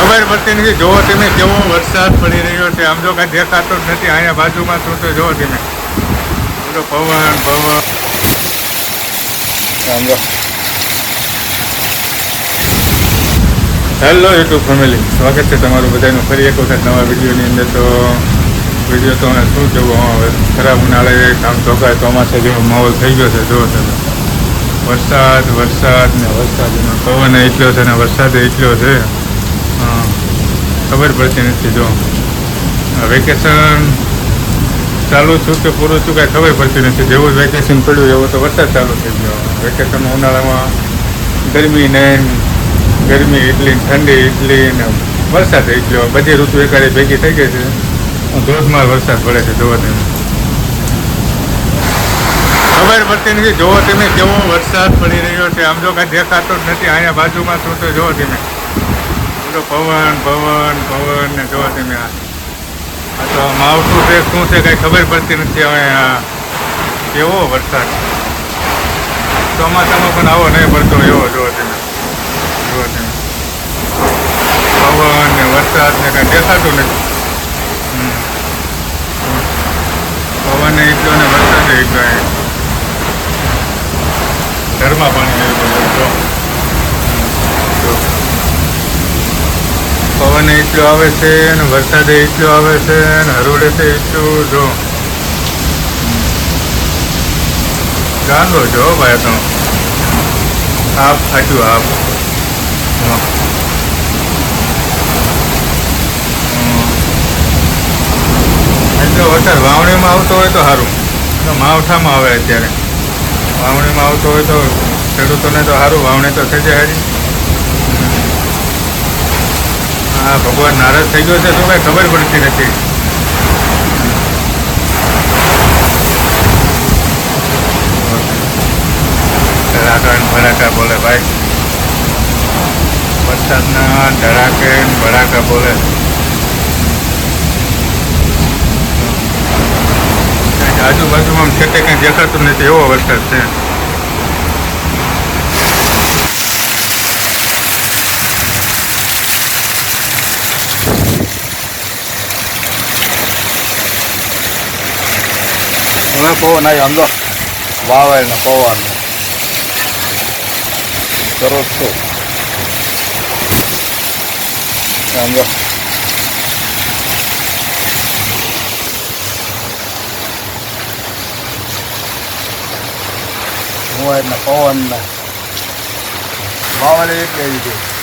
ખબર પડતી નથી. જોવો તમે કેવો વરસાદ પડી રહ્યો છે. આમ જો કાંઈ દેખાતો જ નથી. અહીંયા બાજુમાં શું તો જોવો તમે બધો પવન પવન. આમ જો. હેલો યુટ્યુબ ફેમિલી, સ્વાગત છે તમારું બધાનું ફરી એક વખત નવા વિડીયોની અંદર. તો વિડીયો તો શું કેવું, હવે ખરાબ ઉનાળે આમ ધોકાય ચોમાસા જેવો માહોલ થઈ ગયો છે. જો તમે વરસાદ વરસાદ ને વરસાદ, પવન એટલો છે ને વરસાદ એટલો છે, ખબર પડતી નથી. જો વેકેશન ચાલુ છું કે પૂરું છું કાંઈ ખબર પડતી નથી. જેવું જ વેકેશન પડ્યું એવો તો વરસાદ ચાલુ થઈ ગયો. વેકેશનમાં ઉનાળામાં ગરમી એટલી, ઠંડી એટલી ને વરસાદ એટલો, બધી ઋતુ એકાદી ભેગી થઈ ગઈ છે. ધોધમાર વરસાદ પડે છે. જોવો તમે ખબર પડતી નથી. જોવો તમે કેવો વરસાદ પડી રહ્યો છે. આમ જો કાંઈ દેખાતો જ નથી. અહીંયા બાજુમાં શું તો જોવો તમે બધો પવન પવન પવન ને જોવો તમે આ તો માવઠું છે શું છે કાંઈ ખબર પડતી નથી. હવે આ કેવો વરસાદ ચોમાસામાં પણ આવો નહીં પડતો એવો જોવો તમે પવન ને વરસાદ ને કાંઈ દેખાતું નથી. પવન એટલો ને વરસાદ એટલો, ઘરમાં પાણી આવી ગયું. પવન એટલો આવે છે ને વરસાદ એટલો આવે છે ને હરોડે છે એટલું. જો ચાલો જો ભાઈ તો આપ ફાટ્યું આપ. એટલો વરસાદ વાવણીમાં આવતો હોય તો સારું. માવઠામાં આવે અત્યારે. વાવણીમાં આવતો હોય તો ખેડૂતોને તો સારું, વાવણી તો થઈ જાય સારી. હા, ભગવાન નારાજ થઈ ગયો છે તો કાંઈ ખબર પડતી નથી. ધડાકા ભડાકા બોલે ભાઈ, વરસાદના ધડાકે ભડાકા બોલે. આજુબાજુમાં ખેતે કંઈ દેખાતું નથી એવો વરસાદ છે. હવે પવન આવ્યો, આમ જો વાવે ને પવન સરસ છે. આમ જો હું ને પવન ને વાવડે એટલે આવી ગયું.